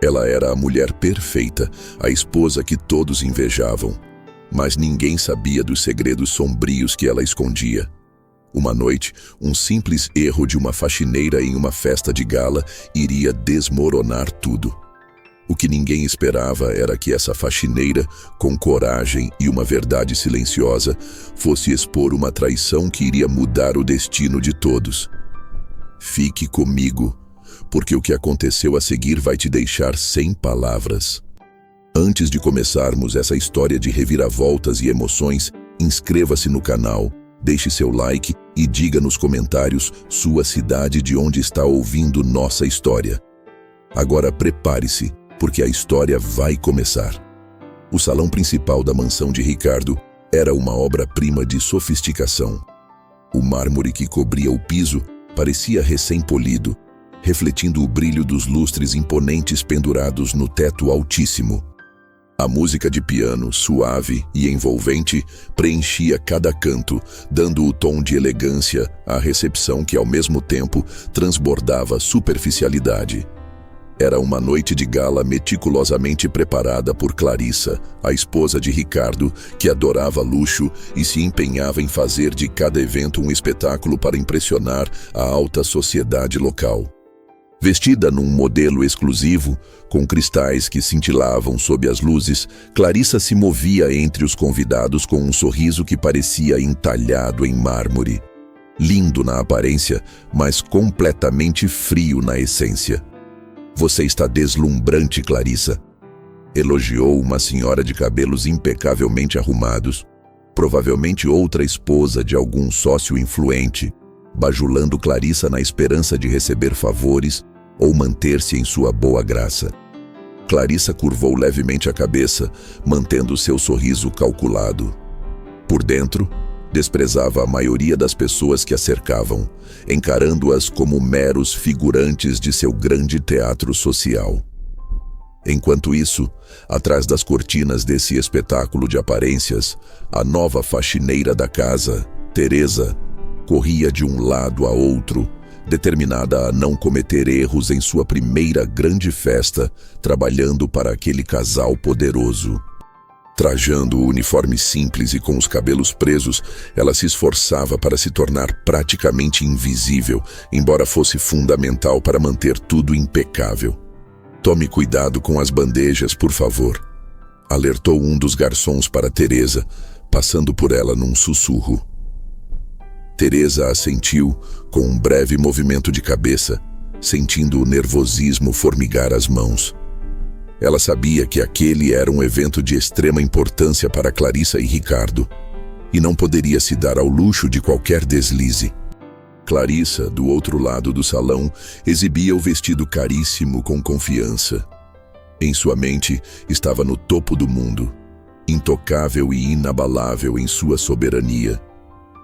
Ela era a mulher perfeita, a esposa que todos invejavam. Mas ninguém sabia dos segredos sombrios que ela escondia. Uma noite, um simples erro de uma faxineira em uma festa de gala iria desmoronar tudo. O que ninguém esperava era que essa faxineira, com coragem e uma verdade silenciosa, fosse expor uma traição que iria mudar o destino de todos. Fique comigo, porque o que aconteceu a seguir vai te deixar sem palavras. Antes de começarmos essa história de reviravoltas e emoções, inscreva-se no canal, deixe seu like e diga nos comentários sua cidade de onde está ouvindo nossa história. Agora prepare-se, porque a história vai começar. O salão principal da mansão de Ricardo era uma obra-prima de sofisticação. O mármore que cobria o piso parecia recém-polido, refletindo o brilho dos lustres imponentes pendurados no teto altíssimo. A música de piano, suave e envolvente, preenchia cada canto, dando o tom de elegância à recepção que, ao mesmo tempo, transbordava superficialidade. Era uma noite de gala meticulosamente preparada por Clarissa, a esposa de Ricardo, que adorava luxo e se empenhava em fazer de cada evento um espetáculo para impressionar a alta sociedade local. Vestida num modelo exclusivo, com cristais que cintilavam sob as luzes, Clarissa se movia entre os convidados com um sorriso que parecia entalhado em mármore. Lindo na aparência, mas completamente frio na essência. "Você está deslumbrante, Clarissa", elogiou uma senhora de cabelos impecavelmente arrumados, provavelmente outra esposa de algum sócio influente, bajulando Clarissa na esperança de receber favores ou manter-se em sua boa graça. Clarissa curvou levemente a cabeça, mantendo seu sorriso calculado. Por dentro, desprezava a maioria das pessoas que a cercavam, encarando-as como meros figurantes de seu grande teatro social. Enquanto isso, atrás das cortinas desse espetáculo de aparências, a nova faxineira da casa, Teresa, corria de um lado a outro, determinada a não cometer erros em sua primeira grande festa, trabalhando para aquele casal poderoso. Trajando o uniforme simples e com os cabelos presos, ela se esforçava para se tornar praticamente invisível, embora fosse fundamental para manter tudo impecável. "Tome cuidado com as bandejas, por favor", alertou um dos garçons para Teresa, passando por ela num sussurro. Teresa assentiu com um breve movimento de cabeça, sentindo o nervosismo formigar as mãos. Ela sabia que aquele era um evento de extrema importância para Clarissa e Ricardo, e não poderia se dar ao luxo de qualquer deslize. Clarissa, do outro lado do salão, exibia o vestido caríssimo com confiança. Em sua mente, estava no topo do mundo, intocável e inabalável em sua soberania.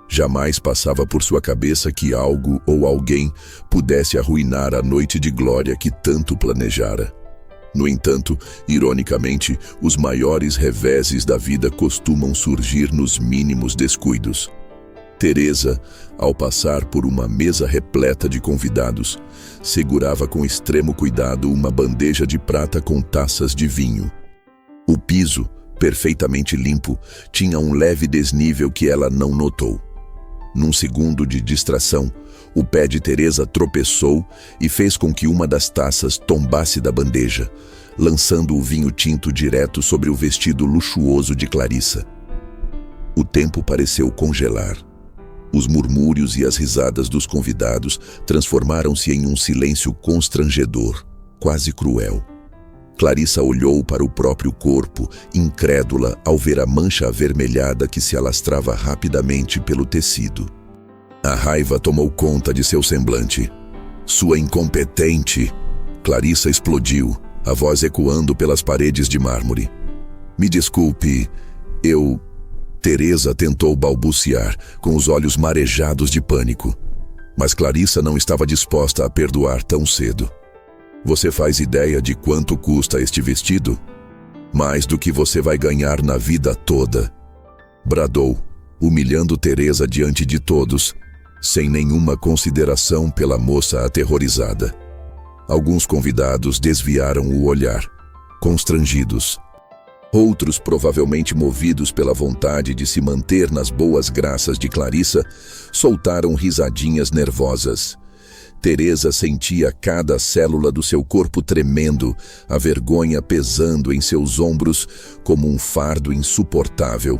Jamais passava por sua cabeça que algo ou alguém pudesse arruinar a noite de glória que tanto planejara. No entanto, ironicamente, os maiores reveses da vida costumam surgir nos mínimos descuidos. Teresa, ao passar por uma mesa repleta de convidados, segurava com extremo cuidado uma bandeja de prata com taças de vinho. O piso, perfeitamente limpo, tinha um leve desnível que ela não notou. Num segundo de distração, o pé de Teresa tropeçou e fez com que uma das taças tombasse da bandeja, lançando o vinho tinto direto sobre o vestido luxuoso de Clarissa. O tempo pareceu congelar. Os murmúrios e as risadas dos convidados transformaram-se em um silêncio constrangedor, quase cruel. Clarissa olhou para o próprio corpo, incrédula ao ver a mancha avermelhada que se alastrava rapidamente pelo tecido. A raiva tomou conta de seu semblante. "Sua incompetente!" Clarissa explodiu, a voz ecoando pelas paredes de mármore. "Me desculpe, eu..." Teresa tentou balbuciar, com os olhos marejados de pânico. Mas Clarissa não estava disposta a perdoar tão cedo. "Você faz ideia de quanto custa este vestido? Mais do que você vai ganhar na vida toda", bradou, humilhando Teresa diante de todos, sem nenhuma consideração pela moça aterrorizada. Alguns convidados desviaram o olhar, constrangidos. Outros, provavelmente movidos pela vontade de se manter nas boas graças de Clarissa, soltaram risadinhas nervosas. Teresa sentia cada célula do seu corpo tremendo, a vergonha pesando em seus ombros como um fardo insuportável.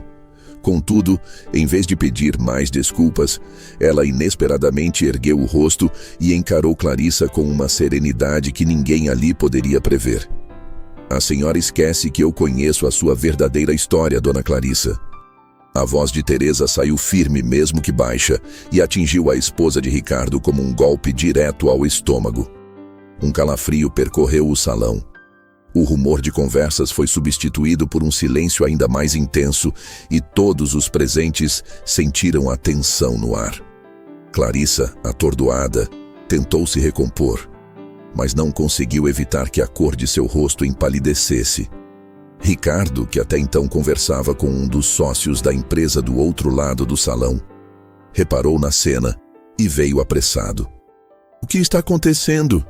Contudo, em vez de pedir mais desculpas, ela inesperadamente ergueu o rosto e encarou Clarissa com uma serenidade que ninguém ali poderia prever. A senhora esquece que eu conheço a sua verdadeira história, dona Clarissa. A voz de Teresa saiu firme, mesmo que baixa, e atingiu a esposa de Ricardo como um golpe direto ao estômago. Um calafrio percorreu o salão. O rumor de conversas foi substituído por um silêncio ainda mais intenso e todos os presentes sentiram a tensão no ar. Clarissa, atordoada, tentou se recompor, mas não conseguiu evitar que a cor de seu rosto empalidecesse. Ricardo, que até então conversava com um dos sócios da empresa do outro lado do salão, reparou na cena e veio apressado. "O que está acontecendo?"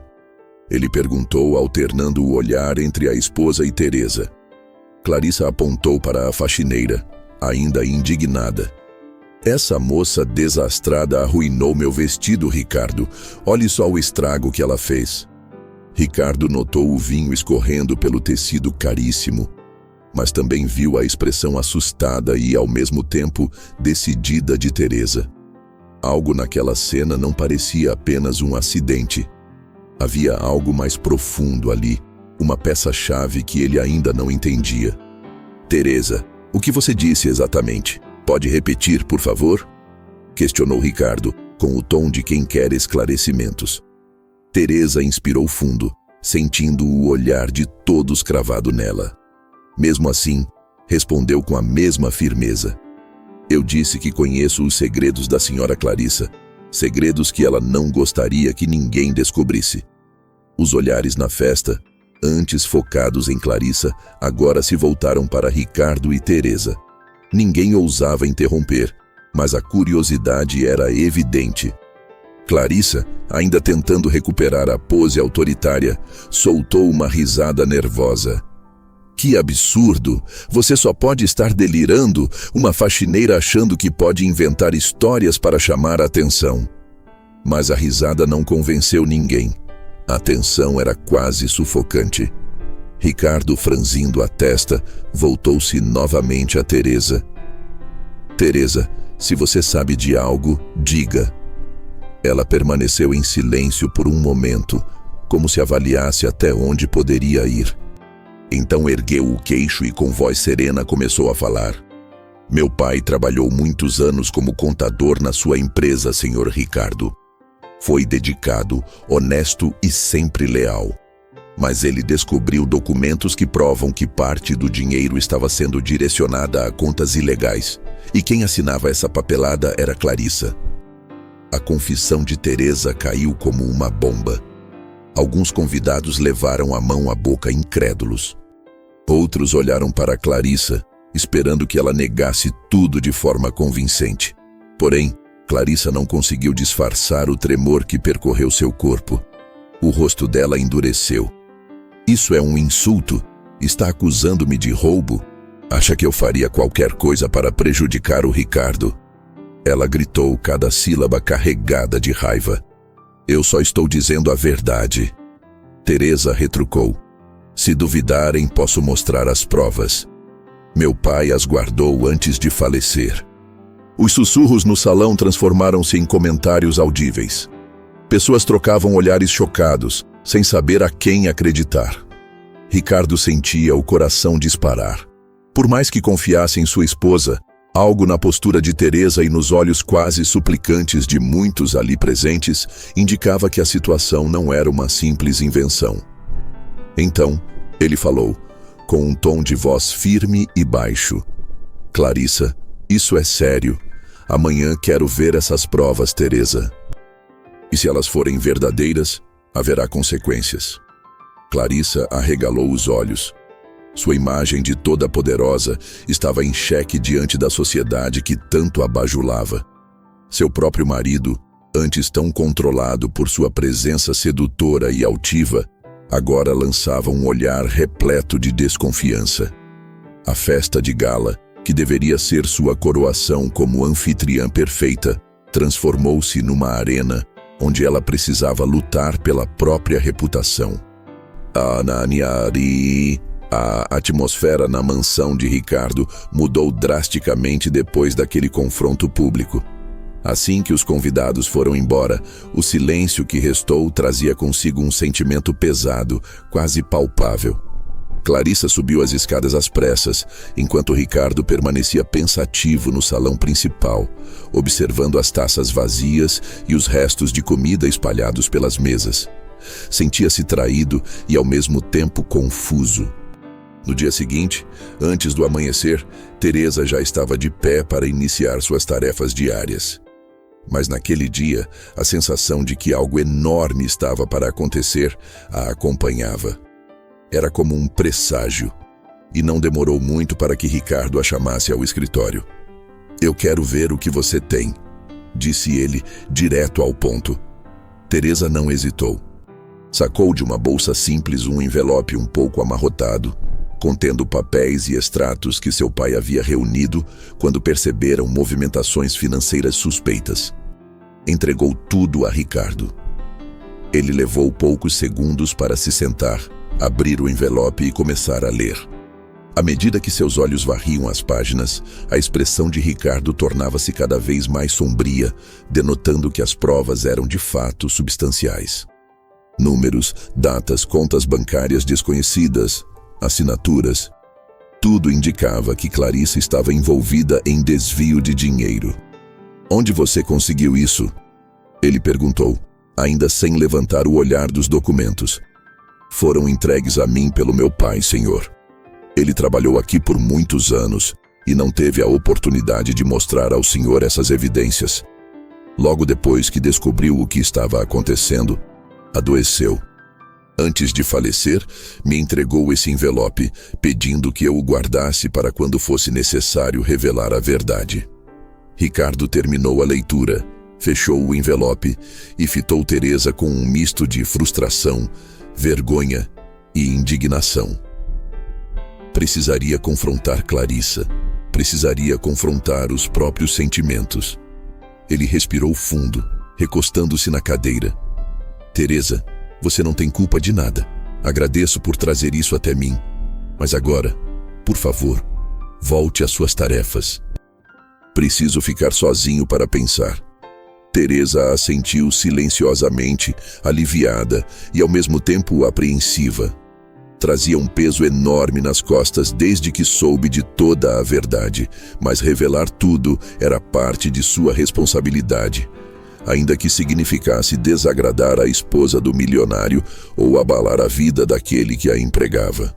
Ele perguntou, alternando o olhar entre a esposa e Teresa. Clarissa apontou para a faxineira, ainda indignada. "Essa moça desastrada arruinou meu vestido, Ricardo. Olhe só o estrago que ela fez." Ricardo notou o vinho escorrendo pelo tecido caríssimo, mas também viu a expressão assustada e, ao mesmo tempo, decidida de Teresa. Algo naquela cena não parecia apenas um acidente. Havia algo mais profundo ali, uma peça-chave que ele ainda não entendia. "Teresa, o que você disse exatamente? Pode repetir, por favor?" questionou Ricardo, com o tom de quem quer esclarecimentos. Teresa inspirou fundo, sentindo o olhar de todos cravado nela. Mesmo assim, respondeu com a mesma firmeza. "Eu disse que conheço os segredos da senhora Clarissa, segredos que ela não gostaria que ninguém descobrisse." Os olhares na festa, antes focados em Clarissa, agora se voltaram para Ricardo e Teresa. Ninguém ousava interromper, mas a curiosidade era evidente. Clarissa, ainda tentando recuperar a pose autoritária, soltou uma risada nervosa. "Que absurdo! Você só pode estar delirando, uma faxineira achando que pode inventar histórias para chamar a atenção." Mas a risada não convenceu ninguém. A tensão era quase sufocante. Ricardo, franzindo a testa, voltou-se novamente a Teresa. "Teresa, se você sabe de algo, diga." Ela permaneceu em silêncio por um momento, como se avaliasse até onde poderia ir. Então ergueu o queixo e com voz serena começou a falar. "Meu pai trabalhou muitos anos como contador na sua empresa, senhor Ricardo. Foi dedicado, honesto e sempre leal. Mas ele descobriu documentos que provam que parte do dinheiro estava sendo direcionada a contas ilegais. E quem assinava essa papelada era Clarissa." A confissão de Teresa caiu como uma bomba. Alguns convidados levaram a mão à boca incrédulos. Outros olharam para Clarissa, esperando que ela negasse tudo de forma convincente. Porém, Clarissa não conseguiu disfarçar o tremor que percorreu seu corpo. O rosto dela endureceu. "Isso é um insulto? Está acusando-me de roubo? Acha que eu faria qualquer coisa para prejudicar o Ricardo?" Ela gritou, cada sílaba carregada de raiva. "Eu só estou dizendo a verdade." Teresa retrucou. "Se duvidarem, posso mostrar as provas. Meu pai as guardou antes de falecer." Os sussurros no salão transformaram-se em comentários audíveis. Pessoas trocavam olhares chocados, sem saber a quem acreditar. Ricardo sentia o coração disparar. Por mais que confiasse em sua esposa, algo na postura de Teresa e nos olhos quase suplicantes de muitos ali presentes indicava que a situação não era uma simples invenção. Então, ele falou, com um tom de voz firme e baixo. "Clarissa, isso é sério. Amanhã quero ver essas provas, Teresa. E se elas forem verdadeiras, haverá consequências." Clarissa arregalou os olhos. Sua imagem de toda poderosa estava em xeque diante da sociedade que tanto a bajulava. Seu próprio marido, antes tão controlado por sua presença sedutora e altiva, agora lançava um olhar repleto de desconfiança. A festa de gala, que deveria ser sua coroação como anfitriã perfeita, transformou-se numa arena onde ela precisava lutar pela própria reputação. A atmosfera na mansão de Ricardo mudou drasticamente depois daquele confronto público. Assim que os convidados foram embora, o silêncio que restou trazia consigo um sentimento pesado, quase palpável. Clarissa subiu as escadas às pressas, enquanto Ricardo permanecia pensativo no salão principal, observando as taças vazias e os restos de comida espalhados pelas mesas. Sentia-se traído e ao mesmo tempo confuso. No dia seguinte, antes do amanhecer, Teresa já estava de pé para iniciar suas tarefas diárias. Mas naquele dia, a sensação de que algo enorme estava para acontecer a acompanhava. Era como um presságio, e não demorou muito para que Ricardo a chamasse ao escritório. "Eu quero ver o que você tem", disse ele, direto ao ponto. Teresa não hesitou. Sacou de uma bolsa simples um envelope um pouco amarrotado, contendo papéis e extratos que seu pai havia reunido quando perceberam movimentações financeiras suspeitas. Entregou tudo a Ricardo. Ele levou poucos segundos para se sentar, abrir o envelope e começar a ler. À medida que seus olhos varriam as páginas, a expressão de Ricardo tornava-se cada vez mais sombria, denotando que as provas eram de fato substanciais. Números, datas, contas bancárias desconhecidas, assinaturas. Tudo indicava que Clarissa estava envolvida em desvio de dinheiro. "Onde você conseguiu isso?" ele perguntou, ainda sem levantar o olhar dos documentos. "Foram entregues a mim pelo meu pai, senhor. Ele trabalhou aqui por muitos anos e não teve a oportunidade de mostrar ao senhor essas evidências. Logo depois que descobriu o que estava acontecendo, adoeceu. Antes de falecer, me entregou esse envelope, pedindo que eu o guardasse para quando fosse necessário revelar a verdade." Ricardo terminou a leitura, fechou o envelope e fitou Teresa com um misto de frustração, vergonha e indignação. Precisaria confrontar Clarissa, precisaria confrontar os próprios sentimentos. Ele respirou fundo, recostando-se na cadeira. "Teresa, você não tem culpa de nada. Agradeço por trazer isso até mim. Mas agora, por favor, volte às suas tarefas." "Preciso ficar sozinho para pensar." Teresa assentiu silenciosamente, aliviada e ao mesmo tempo apreensiva. Trazia um peso enorme nas costas desde que soube de toda a verdade, mas revelar tudo era parte de sua responsabilidade, ainda que significasse desagradar a esposa do milionário ou abalar a vida daquele que a empregava.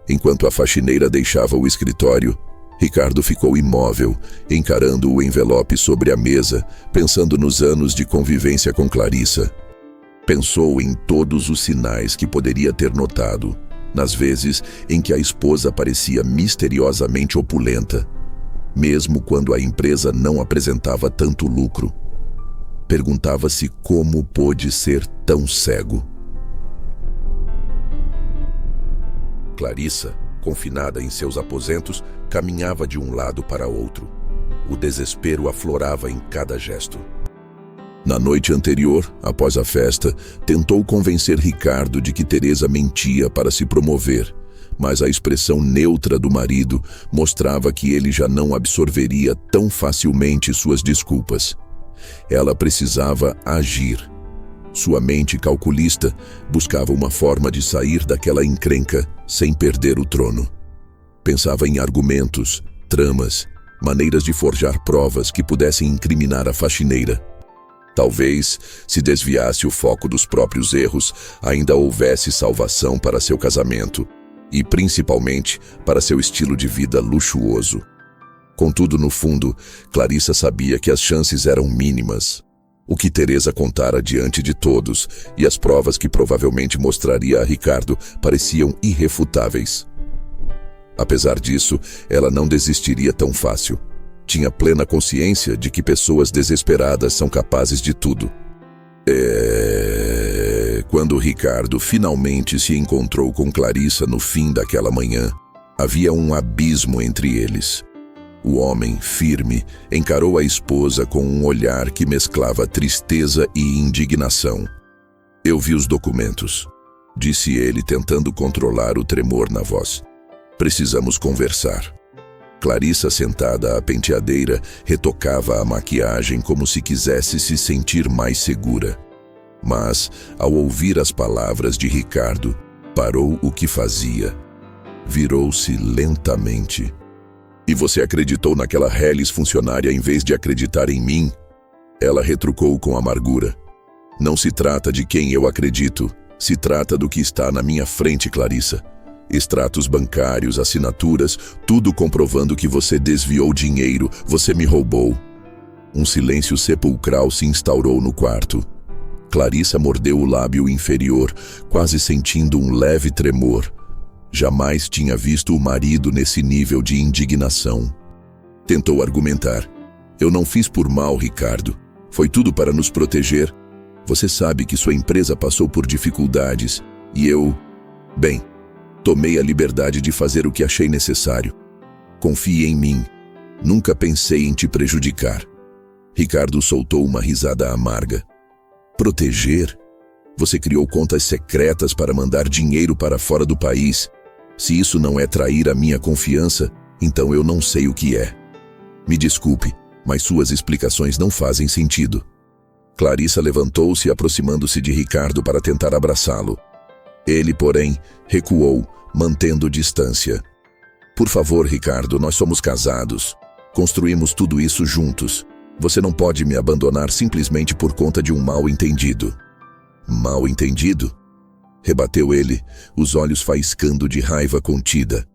Enquanto a faxineira deixava o escritório, Ricardo ficou imóvel, encarando o envelope sobre a mesa, pensando nos anos de convivência com Clarissa. Pensou em todos os sinais que poderia ter notado, nas vezes em que a esposa parecia misteriosamente opulenta, mesmo quando a empresa não apresentava tanto lucro. Perguntava-se como pôde ser tão cego. Clarissa, confinada em seus aposentos, caminhava de um lado para outro. O desespero aflorava em cada gesto. Na noite anterior, após a festa, tentou convencer Ricardo de que Teresa mentia para se promover, mas a expressão neutra do marido mostrava que ele já não absorveria tão facilmente suas desculpas. Ela precisava agir. Sua mente calculista buscava uma forma de sair daquela encrenca sem perder o trono. Pensava em argumentos, tramas, maneiras de forjar provas que pudessem incriminar a faxineira. Talvez, se desviasse o foco dos próprios erros, ainda houvesse salvação para seu casamento e, principalmente, para seu estilo de vida luxuoso. Contudo, no fundo, Clarissa sabia que as chances eram mínimas. O que Teresa contara diante de todos e as provas que provavelmente mostraria a Ricardo pareciam irrefutáveis. Apesar disso, ela não desistiria tão fácil. Tinha plena consciência de que pessoas desesperadas são capazes de tudo. Quando Ricardo finalmente se encontrou com Clarissa no fim daquela manhã, havia um abismo entre eles. O homem, firme, encarou a esposa com um olhar que mesclava tristeza e indignação. Eu vi os documentos, disse ele, tentando controlar o tremor na voz. Precisamos conversar. Clarissa, sentada à penteadeira, retocava a maquiagem como se quisesse se sentir mais segura. Mas, ao ouvir as palavras de Ricardo, parou o que fazia. Virou-se lentamente. E você acreditou naquela reles funcionária em vez de acreditar em mim? Ela retrucou com amargura. Não se trata de quem eu acredito, se trata do que está na minha frente, Clarissa. Extratos bancários, assinaturas, tudo comprovando que você desviou dinheiro, você me roubou. Um silêncio sepulcral se instaurou no quarto. Clarissa mordeu o lábio inferior, quase sentindo um leve tremor. Jamais tinha visto o marido nesse nível de indignação. Tentou argumentar. Eu não fiz por mal, Ricardo. Foi tudo para nos proteger. Você sabe que sua empresa passou por dificuldades e eu... Bem, tomei a liberdade de fazer o que achei necessário. Confie em mim. Nunca pensei em te prejudicar. Ricardo soltou uma risada amarga. Proteger? Você criou contas secretas para mandar dinheiro para fora do país. Se isso não é trair a minha confiança, então eu não sei o que é. Me desculpe, mas suas explicações não fazem sentido. Clarissa levantou-se, aproximando-se de Ricardo para tentar abraçá-lo. Ele, porém, recuou, mantendo distância. Por favor, Ricardo, nós somos casados. Construímos tudo isso juntos. Você não pode me abandonar simplesmente por conta de um mal-entendido. Mal-entendido? Rebateu ele, os olhos faiscando de raiva contida.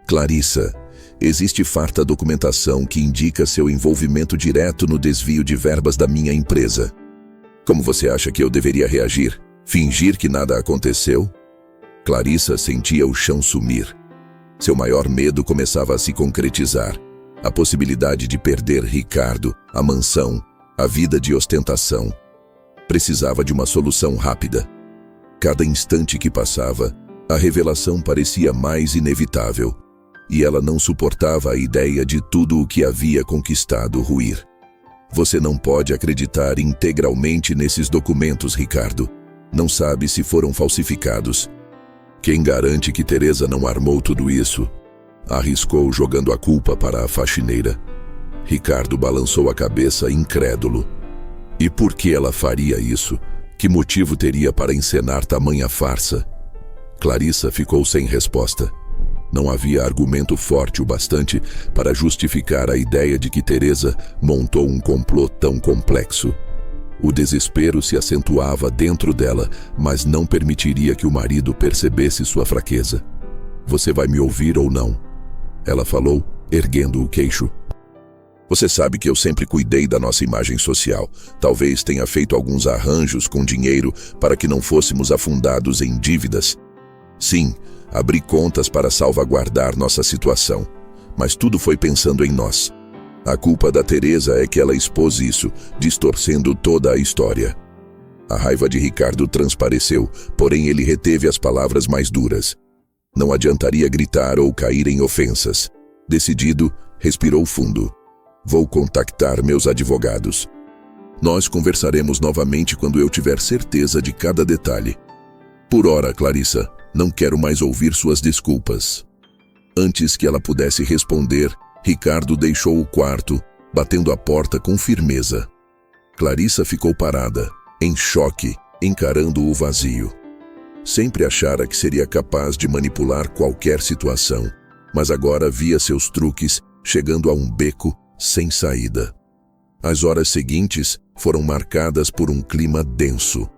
Clarissa, existe farta documentação que indica seu envolvimento direto no desvio de verbas da minha empresa. Como você acha que eu deveria reagir? Fingir que nada aconteceu? Clarissa sentia o chão sumir. Seu maior medo começava a se concretizar. A possibilidade de perder Ricardo, a mansão, a vida de ostentação. Precisava de uma solução rápida. Cada instante que passava, a revelação parecia mais inevitável, e ela não suportava a ideia de tudo o que havia conquistado ruir. Você não pode acreditar integralmente nesses documentos, Ricardo. Não sabe se foram falsificados. Quem garante que Teresa não armou tudo isso? Arriscou, jogando a culpa para a faxineira. Ricardo balançou a cabeça, incrédulo. E por que ela faria isso? Que motivo teria para encenar tamanha farsa? Clarissa ficou sem resposta. Não havia argumento forte o bastante para justificar a ideia de que Teresa montou um complô tão complexo. O desespero se acentuava dentro dela, mas não permitiria que o marido percebesse sua fraqueza. Você vai me ouvir ou não? Ela falou, erguendo o queixo. Você sabe que eu sempre cuidei da nossa imagem social. Talvez tenha feito alguns arranjos com dinheiro para que não fôssemos afundados em dívidas. Sim, abri contas para salvaguardar nossa situação. Mas tudo foi pensando em nós. A culpa da Teresa é que ela expôs isso, distorcendo toda a história. A raiva de Ricardo transpareceu, porém ele reteve as palavras mais duras. Não adiantaria gritar ou cair em ofensas. Decidido, respirou fundo. Vou contactar meus advogados. Nós conversaremos novamente quando eu tiver certeza de cada detalhe. Por ora, Clarissa, não quero mais ouvir suas desculpas. Antes que ela pudesse responder, Ricardo deixou o quarto, batendo a porta com firmeza. Clarissa ficou parada, em choque, encarando o vazio. Sempre achara que seria capaz de manipular qualquer situação, mas agora via seus truques chegando a um beco sem saída. As horas seguintes foram marcadas por um clima denso.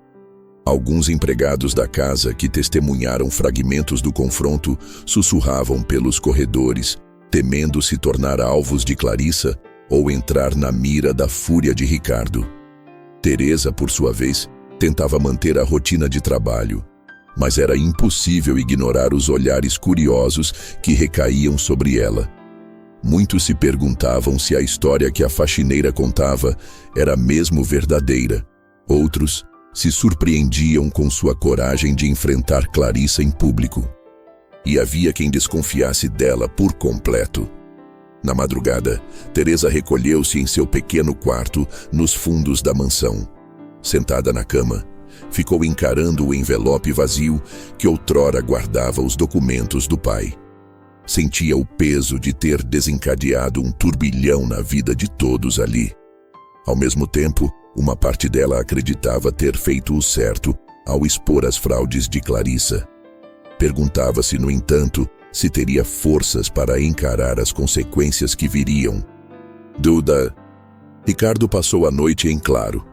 Alguns empregados da casa que testemunharam fragmentos do confronto sussurravam pelos corredores, temendo se tornar alvos de Clarissa ou entrar na mira da fúria de Ricardo. Teresa, por sua vez, tentava manter a rotina de trabalho, mas era impossível ignorar os olhares curiosos que recaíam sobre ela. Muitos se perguntavam se a história que a faxineira contava era mesmo verdadeira. Outros se surpreendiam com sua coragem de enfrentar Clarissa em público. E havia quem desconfiasse dela por completo. Na madrugada, Teresa recolheu-se em seu pequeno quarto nos fundos da mansão. Sentada na cama, ficou encarando o envelope vazio que outrora guardava os documentos do pai. Sentia o peso de ter desencadeado um turbilhão na vida de todos ali. Ao mesmo tempo, uma parte dela acreditava ter feito o certo ao expor as fraudes de Clarissa. Perguntava-se, no entanto, se teria forças para encarar as consequências que viriam. Ricardo passou a noite em claro.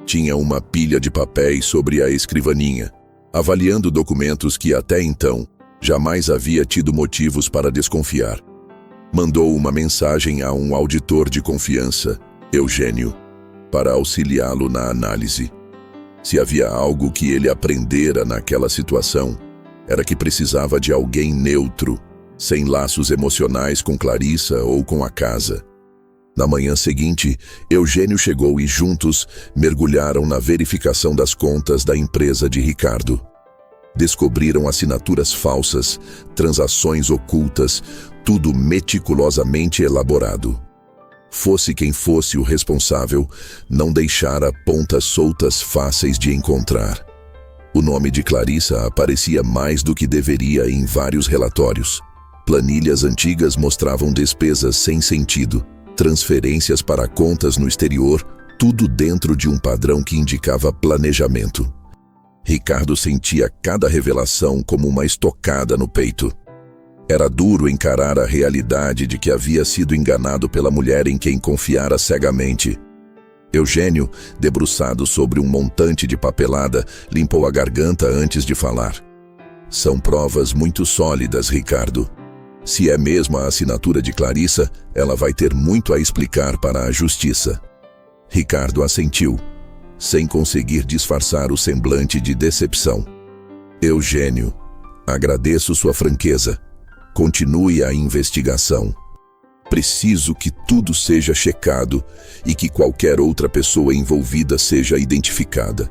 Tinha uma pilha de papéis sobre a escrivaninha, avaliando documentos que até então jamais havia tido motivos para desconfiar. Mandou uma mensagem a um auditor de confiança, Eugênio, para auxiliá-lo na análise. Se havia algo que ele aprendera naquela situação, era que precisava de alguém neutro, sem laços emocionais com Clarissa ou com a casa. Na manhã seguinte, Eugênio chegou e juntos mergulharam na verificação das contas da empresa de Ricardo. Descobriram assinaturas falsas, transações ocultas, tudo meticulosamente elaborado. Fosse quem fosse o responsável, não deixara pontas soltas fáceis de encontrar. O nome de Clarissa aparecia mais do que deveria em vários relatórios. Planilhas antigas mostravam despesas sem sentido, transferências para contas no exterior, tudo dentro de um padrão que indicava planejamento. Ricardo sentia cada revelação como uma estocada no peito. Era duro encarar a realidade de que havia sido enganado pela mulher em quem confiara cegamente. Eugênio, debruçado sobre um montante de papelada, limpou a garganta antes de falar. São provas muito sólidas, Ricardo. Se é mesmo a assinatura de Clarissa, ela vai ter muito a explicar para a justiça. Ricardo assentiu, sem conseguir disfarçar o semblante de decepção. Eugênio, agradeço sua franqueza. Continue a investigação. Preciso que tudo seja checado e que qualquer outra pessoa envolvida seja identificada.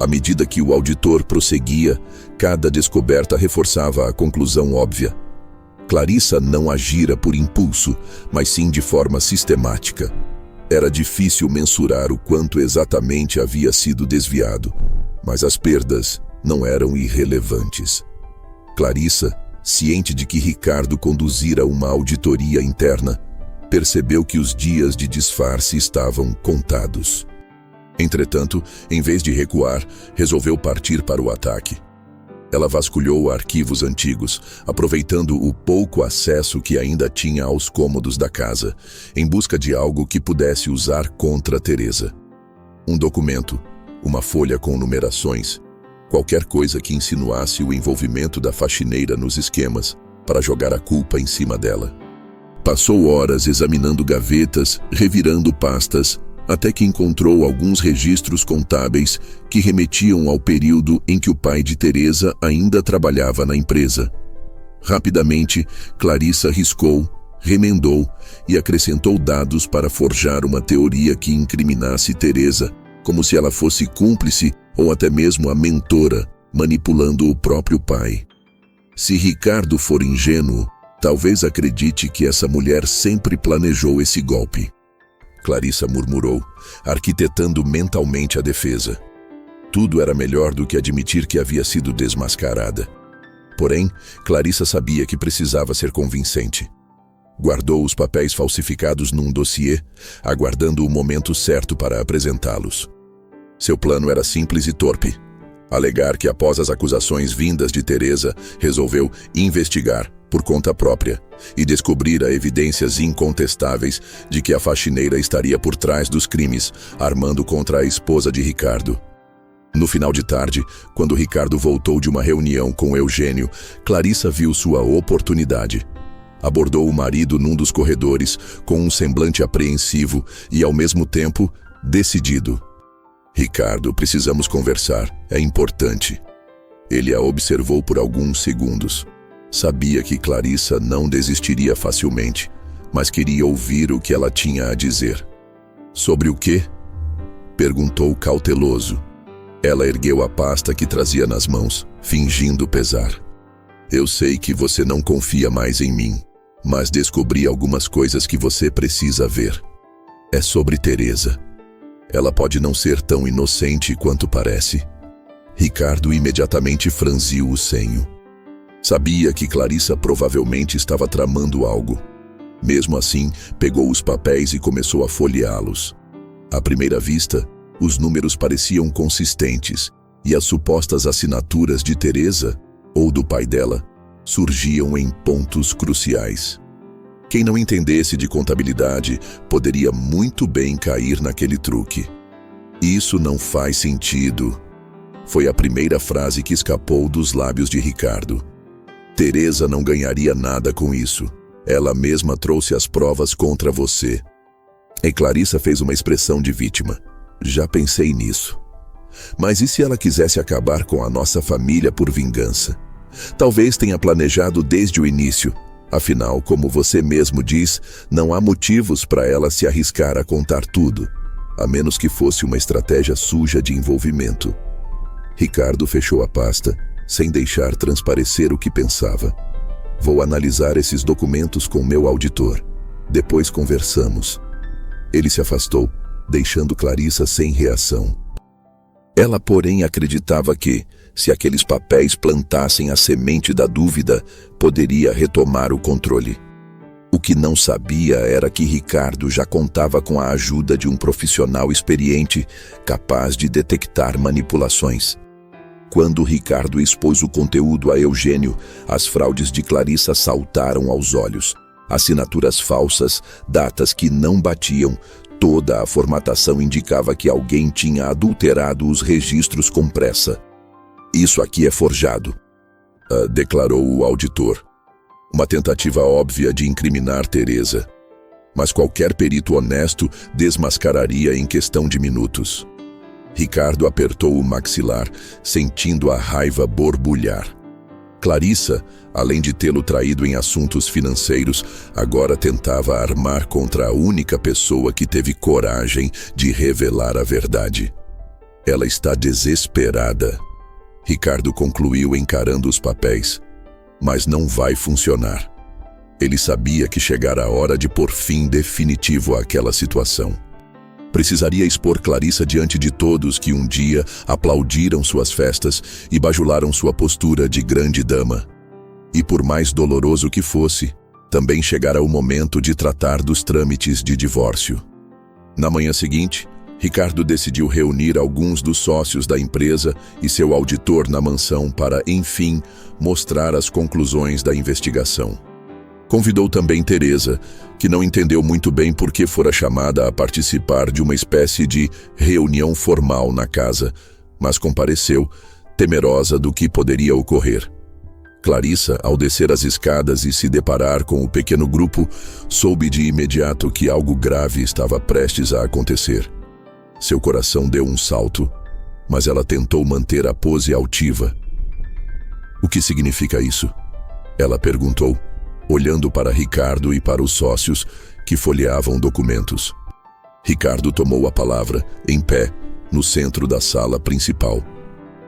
À medida que o auditor prosseguia, cada descoberta reforçava a conclusão óbvia. Clarissa não agira por impulso, mas sim de forma sistemática. Era difícil mensurar o quanto exatamente havia sido desviado, mas as perdas não eram irrelevantes. Clarissa, ciente de que Ricardo conduzira uma auditoria interna, percebeu que os dias de disfarce estavam contados. Entretanto, em vez de recuar, resolveu partir para o ataque. Ela vasculhou arquivos antigos, aproveitando o pouco acesso que ainda tinha aos cômodos da casa, em busca de algo que pudesse usar contra Teresa. Um documento, uma folha com numerações, qualquer coisa que insinuasse o envolvimento da faxineira nos esquemas, para jogar a culpa em cima dela. Passou horas examinando gavetas, revirando pastas, até que encontrou alguns registros contábeis que remetiam ao período em que o pai de Teresa ainda trabalhava na empresa. Rapidamente, Clarissa riscou, remendou e acrescentou dados para forjar uma teoria que incriminasse Teresa, como se ela fosse cúmplice ou até mesmo a mentora, manipulando o próprio pai. Se Ricardo for ingênuo, talvez acredite que essa mulher sempre planejou esse golpe. Clarissa murmurou, arquitetando mentalmente a defesa. Tudo era melhor do que admitir que havia sido desmascarada. Porém, Clarissa sabia que precisava ser convincente. Guardou os papéis falsificados num dossiê, aguardando o momento certo para apresentá-los. Seu plano era simples e torpe. Alegar que após as acusações vindas de Teresa, resolveu investigar por conta própria e descobrir evidências incontestáveis de que a faxineira estaria por trás dos crimes, armando contra a esposa de Ricardo. No final de tarde, quando Ricardo voltou de uma reunião com Eugênio, Clarissa viu sua oportunidade. Abordou o marido num dos corredores, com um semblante apreensivo e, ao mesmo tempo, decidido. Ricardo, precisamos conversar, é importante. Ele a observou por alguns segundos. Sabia que Clarissa não desistiria facilmente, mas queria ouvir o que ela tinha a dizer. Sobre o quê? Perguntou cauteloso. Ela ergueu a pasta que trazia nas mãos, fingindo pesar. Eu sei que você não confia mais em mim, mas descobri algumas coisas que você precisa ver. É sobre Teresa. Ela pode não ser tão inocente quanto parece. Ricardo imediatamente franziu o senho. Sabia que Clarissa provavelmente estava tramando algo. Mesmo assim, pegou os papéis e começou a folheá-los. À primeira vista, os números pareciam consistentes e as supostas assinaturas de Teresa, ou do pai dela, surgiam em pontos cruciais. Quem não entendesse de contabilidade poderia muito bem cair naquele truque. Isso não faz sentido. Foi a primeira frase que escapou dos lábios de Ricardo. Teresa não ganharia nada com isso. Ela mesma trouxe as provas contra você. E Clarissa fez uma expressão de vítima. Já pensei nisso. Mas e se ela quisesse acabar com a nossa família por vingança? Talvez tenha planejado desde o início. Afinal, como você mesmo diz, não há motivos para ela se arriscar a contar tudo, a menos que fosse uma estratégia suja de envolvimento. Ricardo fechou a pasta, sem deixar transparecer o que pensava. Vou analisar esses documentos com meu auditor. Depois conversamos. Ele se afastou, deixando Clarissa sem reação. Ela, porém, acreditava que, se aqueles papéis plantassem a semente da dúvida, poderia retomar o controle. O que não sabia era que Ricardo já contava com a ajuda de um profissional experiente, capaz de detectar manipulações. Quando Ricardo expôs o conteúdo a Eugênio, as fraudes de Clarissa saltaram aos olhos. Assinaturas falsas, datas que não batiam, toda a formatação indicava que alguém tinha adulterado os registros com pressa. Isso aqui é forjado, declarou o auditor. Uma tentativa óbvia de incriminar Teresa. Mas qualquer perito honesto desmascararia em questão de minutos. Ricardo apertou o maxilar, sentindo a raiva borbulhar. Clarissa, além de tê-lo traído em assuntos financeiros, agora tentava armar contra a única pessoa que teve coragem de revelar a verdade. Ela está desesperada. Ricardo concluiu encarando os papéis. Mas não vai funcionar. Ele sabia que chegara a hora de pôr fim definitivo àquela situação. Precisaria expor Clarissa diante de todos que um dia aplaudiram suas festas e bajularam sua postura de grande dama. E por mais doloroso que fosse, também chegara o momento de tratar dos trâmites de divórcio. Na manhã seguinte, Ricardo decidiu reunir alguns dos sócios da empresa e seu auditor na mansão para, enfim, mostrar as conclusões da investigação. Convidou também Teresa, que não entendeu muito bem por que fora chamada a participar de uma espécie de reunião formal na casa, mas compareceu, temerosa do que poderia ocorrer. Clarissa, ao descer as escadas e se deparar com o pequeno grupo, soube de imediato que algo grave estava prestes a acontecer. Seu coração deu um salto, mas ela tentou manter a pose altiva. "O que significa isso?" ela perguntou, olhando para Ricardo e para os sócios que folheavam documentos. Ricardo tomou a palavra, em pé, no centro da sala principal.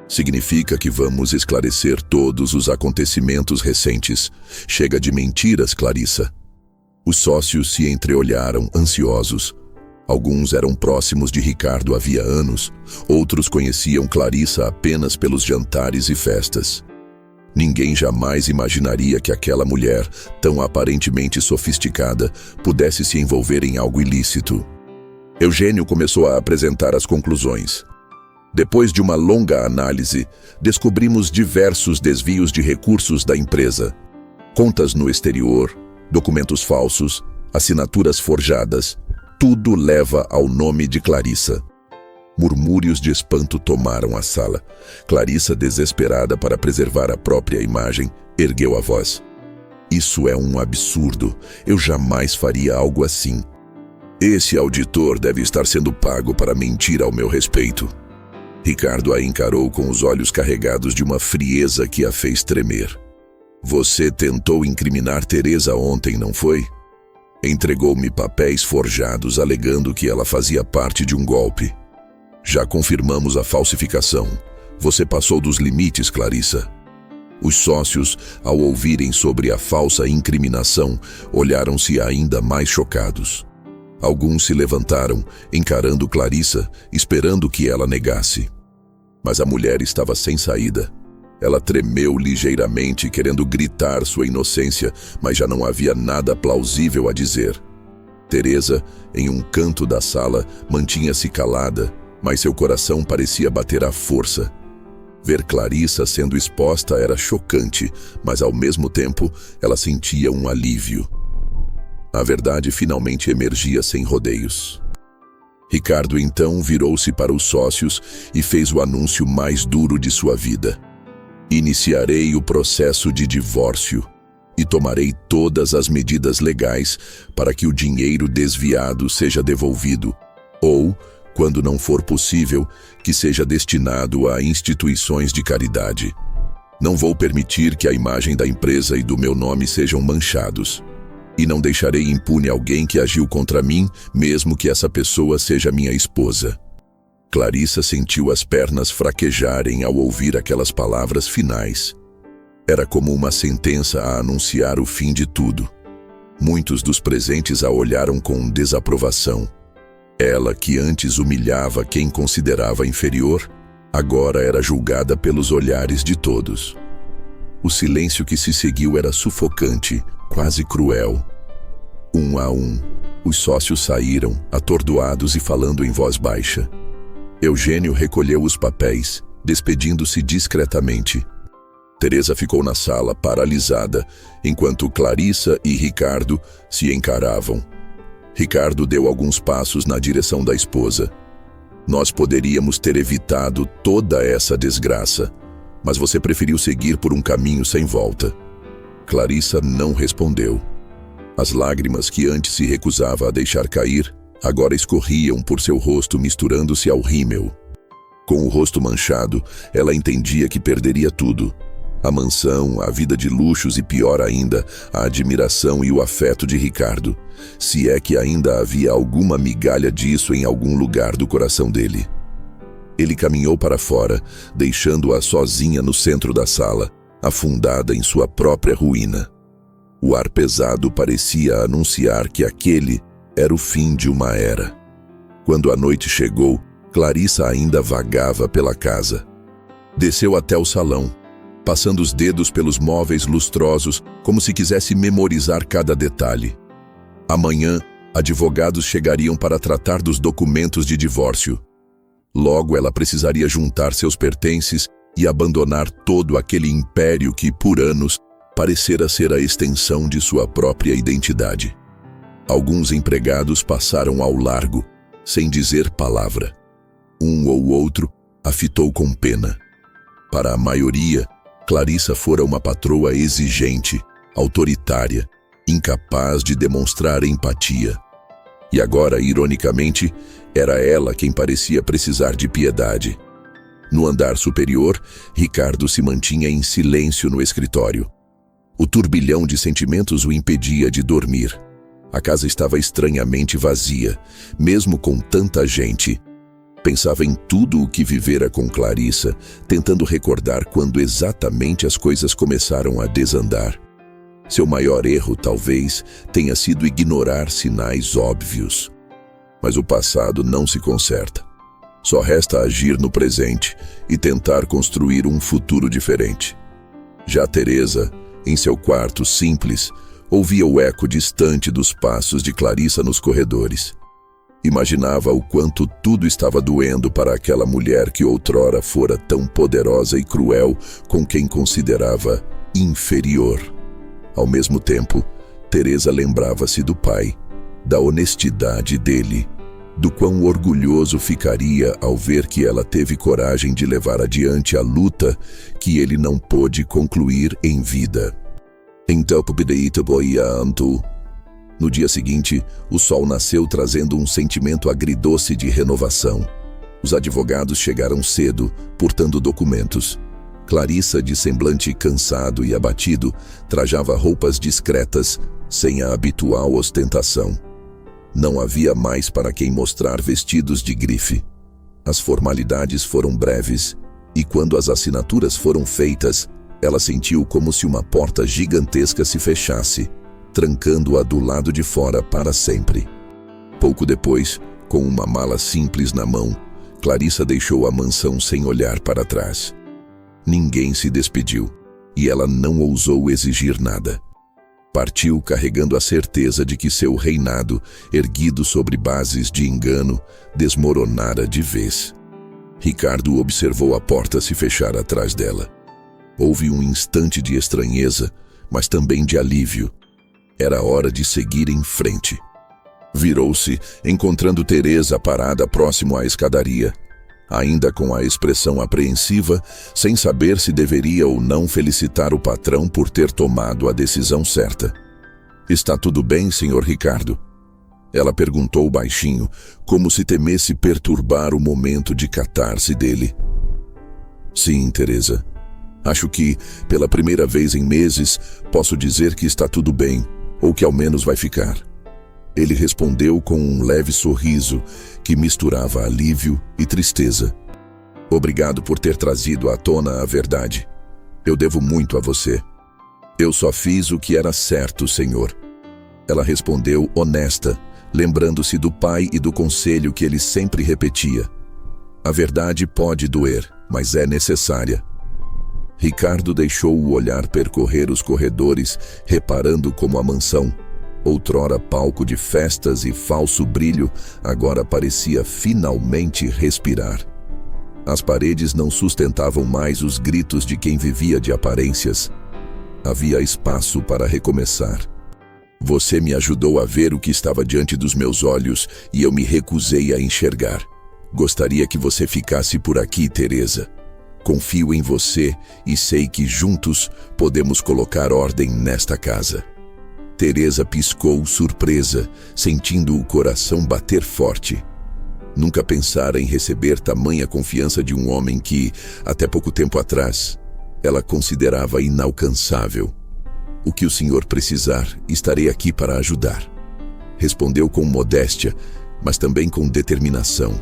"Significa que vamos esclarecer todos os acontecimentos recentes. Chega de mentiras, Clarissa." Os sócios se entreolharam, ansiosos. Alguns eram próximos de Ricardo havia anos, outros conheciam Clarissa apenas pelos jantares e festas. Ninguém jamais imaginaria que aquela mulher, tão aparentemente sofisticada, pudesse se envolver em algo ilícito. Eugênio começou a apresentar as conclusões. Depois de uma longa análise, descobrimos diversos desvios de recursos da empresa. Contas no exterior, documentos falsos, assinaturas forjadas, tudo leva ao nome de Clarissa. Murmúrios de espanto tomaram a sala. Clarissa, desesperada para preservar a própria imagem, ergueu a voz. "Isso é um absurdo. Eu jamais faria algo assim. Esse auditor deve estar sendo pago para mentir ao meu respeito." Ricardo a encarou com os olhos carregados de uma frieza que a fez tremer. "Você tentou incriminar Teresa ontem, não foi?" Entregou-me papéis forjados alegando que ela fazia parte de um golpe. Já confirmamos a falsificação. Você passou dos limites, Clarissa. Os sócios, ao ouvirem sobre a falsa incriminação, olharam-se ainda mais chocados. Alguns se levantaram, encarando Clarissa, esperando que ela negasse. Mas a mulher estava sem saída. Ela tremeu ligeiramente, querendo gritar sua inocência, mas já não havia nada plausível a dizer. Teresa, em um canto da sala, mantinha-se calada, mas seu coração parecia bater à força. Ver Clarissa sendo exposta era chocante, mas ao mesmo tempo ela sentia um alívio. A verdade finalmente emergia sem rodeios. Ricardo então virou-se para os sócios e fez o anúncio mais duro de sua vida. Iniciarei o processo de divórcio e tomarei todas as medidas legais para que o dinheiro desviado seja devolvido, ou, quando não for possível, que seja destinado a instituições de caridade. Não vou permitir que a imagem da empresa e do meu nome sejam manchados. E não deixarei impune alguém que agiu contra mim, mesmo que essa pessoa seja minha esposa. Clarissa sentiu as pernas fraquejarem ao ouvir aquelas palavras finais. Era como uma sentença a anunciar o fim de tudo. Muitos dos presentes a olharam com desaprovação. Ela, que antes humilhava quem considerava inferior, agora era julgada pelos olhares de todos. O silêncio que se seguiu era sufocante, quase cruel. Um a um, os sócios saíram, atordoados e falando em voz baixa. Eugênio recolheu os papéis, despedindo-se discretamente. Teresa ficou na sala, paralisada, enquanto Clarissa e Ricardo se encaravam. Ricardo deu alguns passos na direção da esposa. Nós poderíamos ter evitado toda essa desgraça, mas você preferiu seguir por um caminho sem volta. Clarissa não respondeu. As lágrimas que antes se recusava a deixar cair, agora escorriam por seu rosto misturando-se ao rímel. Com o rosto manchado, ela entendia que perderia tudo. A mansão, a vida de luxos e, pior ainda, a admiração e o afeto de Ricardo, se é que ainda havia alguma migalha disso em algum lugar do coração dele. Ele caminhou para fora, deixando-a sozinha no centro da sala, afundada em sua própria ruína. O ar pesado parecia anunciar que aquele era o fim de uma era. Quando a noite chegou, Clarissa ainda vagava pela casa. Desceu até o salão, passando os dedos pelos móveis lustrosos, como se quisesse memorizar cada detalhe. Amanhã, advogados chegariam para tratar dos documentos de divórcio. Logo, ela precisaria juntar seus pertences e abandonar todo aquele império que, por anos, parecera ser a extensão de sua própria identidade. Alguns empregados passaram ao largo, sem dizer palavra. Um ou outro a fitou com pena. Para a maioria, Clarissa fora uma patroa exigente, autoritária, incapaz de demonstrar empatia. E agora, ironicamente, era ela quem parecia precisar de piedade. No andar superior, Ricardo se mantinha em silêncio no escritório. O turbilhão de sentimentos o impedia de dormir. A casa estava estranhamente vazia, mesmo com tanta gente. Pensava em tudo o que vivera com Clarissa, tentando recordar quando exatamente as coisas começaram a desandar. Seu maior erro, talvez, tenha sido ignorar sinais óbvios. Mas o passado não se conserta. Só resta agir no presente e tentar construir um futuro diferente. Já Teresa, em seu quarto simples, ouvia o eco distante dos passos de Clarissa nos corredores. Imaginava o quanto tudo estava doendo para aquela mulher que outrora fora tão poderosa e cruel com quem considerava inferior. Ao mesmo tempo, Teresa lembrava-se do pai, da honestidade dele, do quão orgulhoso ficaria ao ver que ela teve coragem de levar adiante a luta que ele não pôde concluir em vida. No dia seguinte, o sol nasceu trazendo um sentimento agridoce de renovação. Os advogados chegaram cedo, portando documentos. Clarissa, de semblante cansado e abatido, trajava roupas discretas, sem a habitual ostentação. Não havia mais para quem mostrar vestidos de grife. As formalidades foram breves, e quando as assinaturas foram feitas, ela sentiu como se uma porta gigantesca se fechasse, trancando-a do lado de fora para sempre. Pouco depois, com uma mala simples na mão, Clarissa deixou a mansão sem olhar para trás. Ninguém se despediu, e ela não ousou exigir nada. Partiu carregando a certeza de que seu reinado, erguido sobre bases de engano, desmoronara de vez. Ricardo observou a porta se fechar atrás dela. Houve um instante de estranheza, mas também de alívio. Era hora de seguir em frente. Virou-se, encontrando Teresa parada próximo à escadaria, ainda com a expressão apreensiva, sem saber se deveria ou não felicitar o patrão por ter tomado a decisão certa. "Está tudo bem, Sr. Ricardo?" Ela perguntou baixinho, como se temesse perturbar o momento de catarse dele. "Sim, Teresa. Acho que, pela primeira vez em meses, posso dizer que está tudo bem, ou que ao menos vai ficar." Ele respondeu com um leve sorriso que misturava alívio e tristeza. "Obrigado por ter trazido à tona a verdade. Eu devo muito a você." "Eu só fiz o que era certo, senhor." Ela respondeu honesta, lembrando-se do pai e do conselho que ele sempre repetia. "A verdade pode doer, mas é necessária." Ricardo deixou o olhar percorrer os corredores, reparando como a mansão, outrora palco de festas e falso brilho, agora parecia finalmente respirar. As paredes não sustentavam mais os gritos de quem vivia de aparências. Havia espaço para recomeçar. "Você me ajudou a ver o que estava diante dos meus olhos e eu me recusei a enxergar. Gostaria que você ficasse por aqui, Teresa. Confio em você e sei que juntos podemos colocar ordem nesta casa." Teresa piscou surpresa, sentindo o coração bater forte. Nunca pensara em receber tamanha confiança de um homem que, até pouco tempo atrás, ela considerava inalcançável. "O que o senhor precisar, estarei aqui para ajudar." Respondeu com modéstia, mas também com determinação.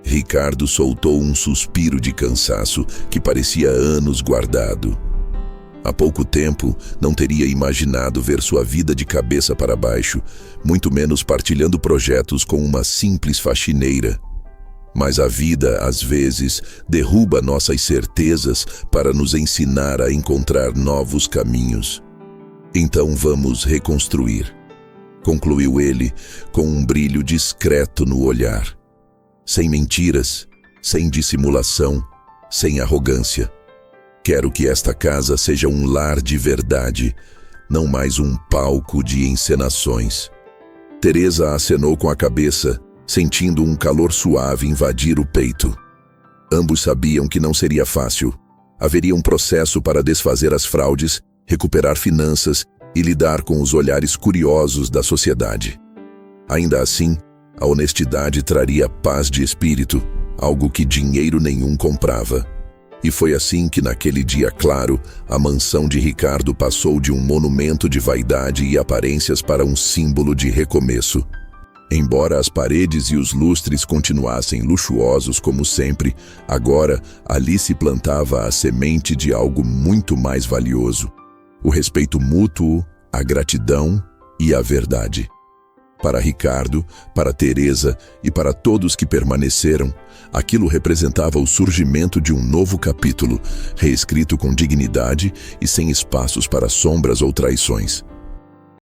Ricardo soltou um suspiro de cansaço que parecia anos guardado. Há pouco tempo, não teria imaginado ver sua vida de cabeça para baixo, muito menos partilhando projetos com uma simples faxineira. Mas a vida, às vezes, derruba nossas certezas para nos ensinar a encontrar novos caminhos. "Então vamos reconstruir", concluiu ele, com um brilho discreto no olhar. Sem mentiras, sem dissimulação, sem arrogância. "Quero que esta casa seja um lar de verdade, não mais um palco de encenações." Teresa acenou com a cabeça, sentindo um calor suave invadir o peito. Ambos sabiam que não seria fácil. Haveria um processo para desfazer as fraudes, recuperar finanças e lidar com os olhares curiosos da sociedade. Ainda assim, a honestidade traria paz de espírito, algo que dinheiro nenhum comprava. E foi assim que, naquele dia claro, a mansão de Ricardo passou de um monumento de vaidade e aparências para um símbolo de recomeço. Embora as paredes e os lustres continuassem luxuosos como sempre, agora ali se plantava a semente de algo muito mais valioso: o respeito mútuo, a gratidão e a verdade. Para Ricardo, para Teresa e para todos que permaneceram, aquilo representava o surgimento de um novo capítulo, reescrito com dignidade e sem espaços para sombras ou traições.